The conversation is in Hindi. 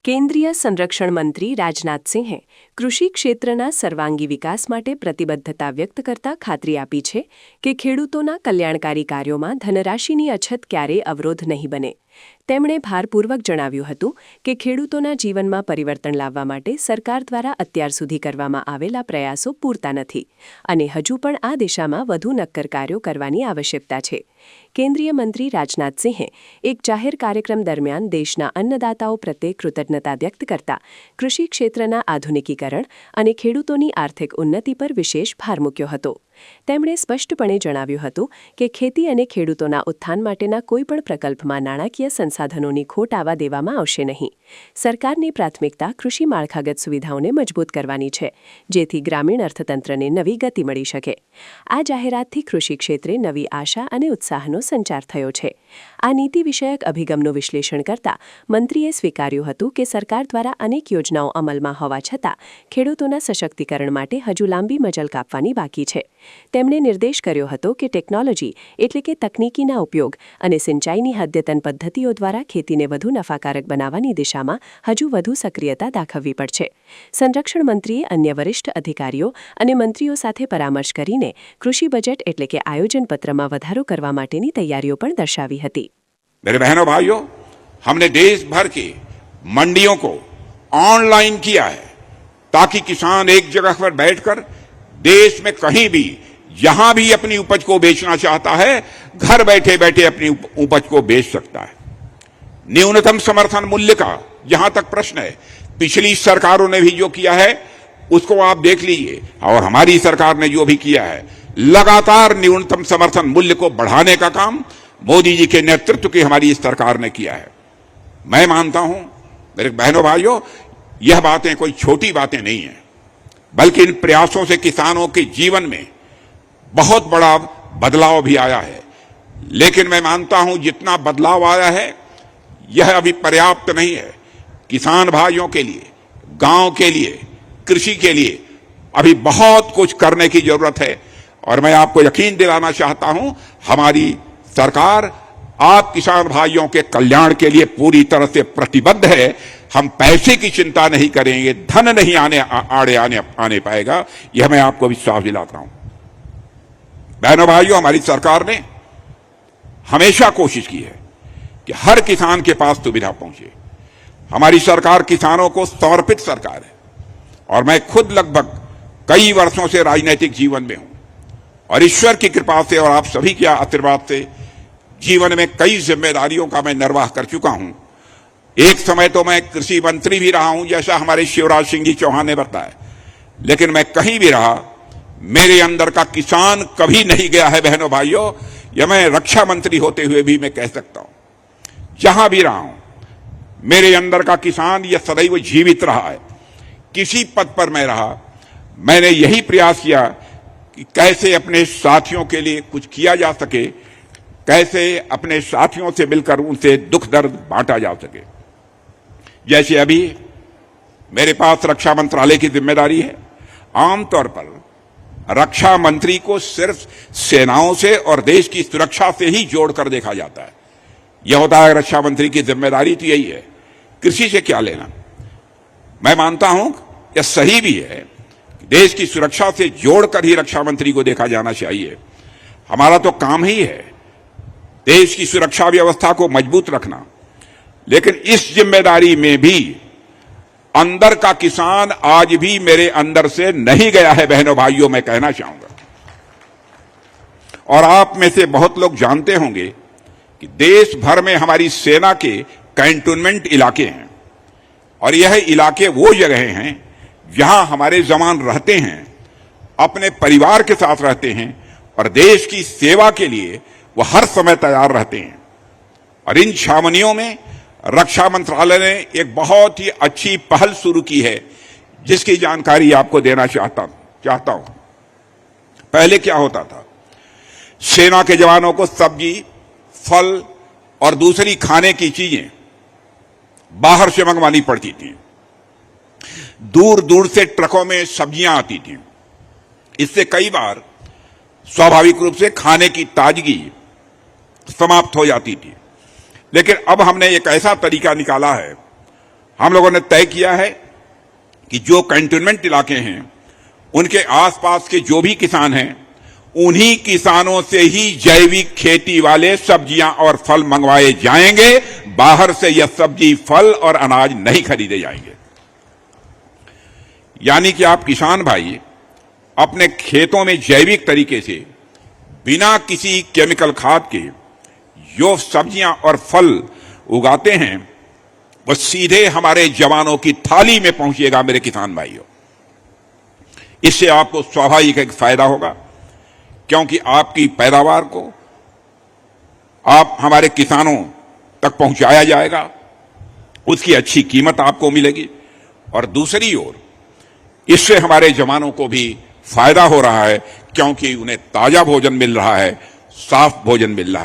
કેન્દ્રીય સંરક્ષણ મંત્રી રાજનાથસિંહે કૃષિ ક્ષેત્રના સર્વાંગી વિકાસ માટે પ્રતિબદ્ધતા વ્યક્ત કરતા ખાતરી આપી છે કે ખેડૂતોના કલ્યાણકારી કાર્યોમાં ધનરાશિની અછત ક્યારેય અવરોધ નહીં બને. તેમણે ભારપૂર્વક જણાવ્યું હતું કે ખેડૂતોના જીવનમાં પરિવર્તન લાવવા માટે સરકાર દ્વારા અત્યાર સુધી કરવામાં આવેલા પ્રયાસો પૂરતા નથી અને હજુ પણ આ દિશામાં વધુ નક્કર કાર્યો કરવાની આવશ્યકતા છે. કેન્દ્રીય મંત્રી રાજનાથસિંહે એક જાહેર કાર્યક્રમ દરમિયાન દેશના અન્નદાતાઓ પ્રત્યે કૃતજ્ઞતા વ્યક્ત કરતા કૃષિ ક્ષેત્રના આધુનિકીકરણ અને ખેડૂતોની આર્થિક ઉન્નતિ પર વિશેષ ભાર મૂક્યો હતો. તેમણે સ્પષ્ટપણે જણાવ્યું હતું કે ખેતી અને ખેડૂતોના ઉત્થાન માટેના કોઈપણ પ્રકલ્પમાં નાણાકીય સંસાધનોની ખોટ આવવા દેવામાં આવશે નહીં. સરકારની પ્રાથમિકતા કૃષિ માળખાગત સુવિધાઓને મજબૂત કરવાની છે, જેથી ગ્રામીણ અર્થતંત્રને નવી ગતિ મળી શકે. આ જાહેરાતથી કૃષિ ક્ષેત્રે નવી આશા અને ઉત્સાહનો સંચાર થયો છે. આ નીતિ વિષયક અભિગમનું વિશ્લેષણ કરતા મંત્રીએ સ્વીકાર્યું હતું કે સરકાર દ્વારા અનેક યોજનાઓ અમલમાં હોવા છતાં ખેડૂતોના સશક્તિકરણ માટે હજુ લાંબી મજલ કાપવાની બાકી છે. તેમણે નિર્દેશ કર્યો હતો કે ટેકનોલોજી એટલે કે તકનીકીના ઉપયોગ અને સિંચાઈની અદ્યતન પદ્ધતિઓ દ્વારા ખેતીને વધુ નફાકારક બનાવવાની દિશામાં હજુ વધુ સક્રિયતા દાખવવી પડશે. સંરક્ષણ મંત્રીએ અન્ય વરિષ્ઠ અધિકારીઓ અને મંત્રીઓ સાથે પરામર્શ કરીને કૃષિ બજેટ એટલે કે આયોજનપત્રમાં વધારો કરવા માટેની તૈયારીઓ પણ દર્શાવી હતી. मेरे बहनों भाइयों, हमने देश भर की मंडियों को ऑनलाइन किया है ताकि किसान एक जगह पर बैठकर देश में कहीं भी जहां भी अपनी उपज को बेचना चाहता है घर बैठे बैठे अपनी उपज को बेच सकता है. न्यूनतम समर्थन मूल्य का जहां तक प्रश्न है, पिछली सरकारों ने भी जो किया है उसको आप देख लीजिए और हमारी सरकार ने जो भी किया है, लगातार न्यूनतम समर्थन मूल्य को बढ़ाने का काम मोदी जी के नेतृत्व की हमारी सरकार ने किया है. मैं मानता हूं मेरे बहनों भाइयों, यह बातें कोई छोटी बातें नहीं है, बल्कि इन प्रयासों से किसानों के जीवन में बहुत बड़ा बदलाव भी आया है. लेकिन मैं मानता हूं जितना बदलाव आया है यह अभी पर्याप्त नहीं है. किसान भाइयों के लिए, गांव के लिए, कृषि के लिए अभी बहुत कुछ करने की जरूरत है. और मैं आपको यकीन दिलाना चाहता हूं, हमारी सरकार आप किसान भाइयों के कल्याण के लिए पूरी तरह से प्रतिबद्ध है. हम पैसे की चिंता नहीं करेंगे, धन नहीं आने पाएगा, यह मैं आपको विश्वास दिलाता हूं. बहनों भाइयों, हमारी सरकार ने हमेशा कोशिश की है कि हर किसान के पास सुविधा पहुंचे. हमारी सरकार किसानों को समर्पित सरकार है और मैं खुद लगभग कई वर्षों से राजनीतिक जीवन में हूं और ईश्वर की कृपा से और आप सभी के आशीर्वाद से जीवन में कई जिम्मेदारियों का मैं निर्वाह कर चुका हूं. एक समय तो मैं कृषि मंत्री भी रहा हूं, जैसा हमारे शिवराज सिंह जी चौहान ने बताया, लेकिन मैं कहीं भी रहा, मेरे अंदर का किसान कभी नहीं गया है. बहनों भाइयों, यह मैं रक्षा मंत्री होते हुए भी मैं कह सकता हूं. जहां भी रहा हूं, मेरे अंदर का किसान यह सदैव जीवित रहा है. किसी पद पर मैं रहा, मैंने यही प्रयास किया कि कैसे अपने साथियों के लिए कुछ किया जा सके, कैसे अपने साथियों से मिलकर उनसे दुख दर्द बांटा जा सके. जैसे अभी मेरे पास रक्षा मंत्रालय की जिम्मेदारी है. आमतौर पर रक्षा मंत्री को सिर्फ सेनाओं से और देश की सुरक्षा से ही जोड़कर देखा जाता है. यह होता है रक्षा मंत्री की जिम्मेदारी तो यही है, कृषि से क्या लेना. मैं मानता हूं यह सही भी है, देश की सुरक्षा से जोड़कर ही रक्षा मंत्री को देखा जाना चाहिए. हमारा तो काम ही है देश की सुरक्षा व्यवस्था को मजबूत रखना. लेकिन इस जिम्मेदारी में भी अंदर का किसान आज भी मेरे अंदर से नहीं गया है. बहनों भाइयों, मैं कहना चाहूंगा, और आप में से बहुत लोग जानते होंगे कि देश भर में हमारी सेना के कैंटोनमेंट इलाके हैं और यह इलाके वो जगह हैं जहां हमारे जवान रहते हैं, अपने परिवार के साथ रहते हैं और देश की सेवा के लिए वह हर समय तैयार रहते हैं. और इन छावनियों में रक्षा मंत्रालय ने एक बहुत ही अच्छी पहल शुरू की है, जिसकी जानकारी आपको देना चाहता हूं. पहले क्या होता था, सेना के जवानों को सब्जी, फल और दूसरी खाने की चीजें बाहर से मंगवानी पड़ती थी. दूर दूर से ट्रकों में सब्जियां आती थी. इससे कई बार स्वाभाविक रूप से खाने की ताजगी समाप्त हो जाती थी. लेकिन अब हमने एक ऐसा तरीका निकाला है, हम लोगों ने तय किया है कि जो कंटेनमेंट इलाके हैं उनके आसपास के जो भी किसान हैं उन्हीं किसानों से ही जैविक खेती वाले सब्जियां और फल मंगवाए जाएंगे। बाहर से यह सब्जी, फल और अनाज नहीं खरीदे जाएंगे। यानी कि आप किसान भाई अपने खेतों में जैविक तरीके से बिना किसी केमिकल खाद के जो सब्जियां और फल उगाते हैं वह सीधे हमारे जवानों की थाली में पहुंचेगा। मेरे किसान भाइयों, इससे आपको स्वाभाविक एक फायदा होगा, क्योंकि आपकी पैदावार को आप हमारे किसानों तक पहुंचाया जाएगा, उसकी अच्छी कीमत आपको मिलेगी। और दूसरी ओर इससे हमारे जवानों को भी फायदा हो रहा है, क्योंकि उन्हें ताजा भोजन मिल रहा है, साफ भोजन मिल रहा है।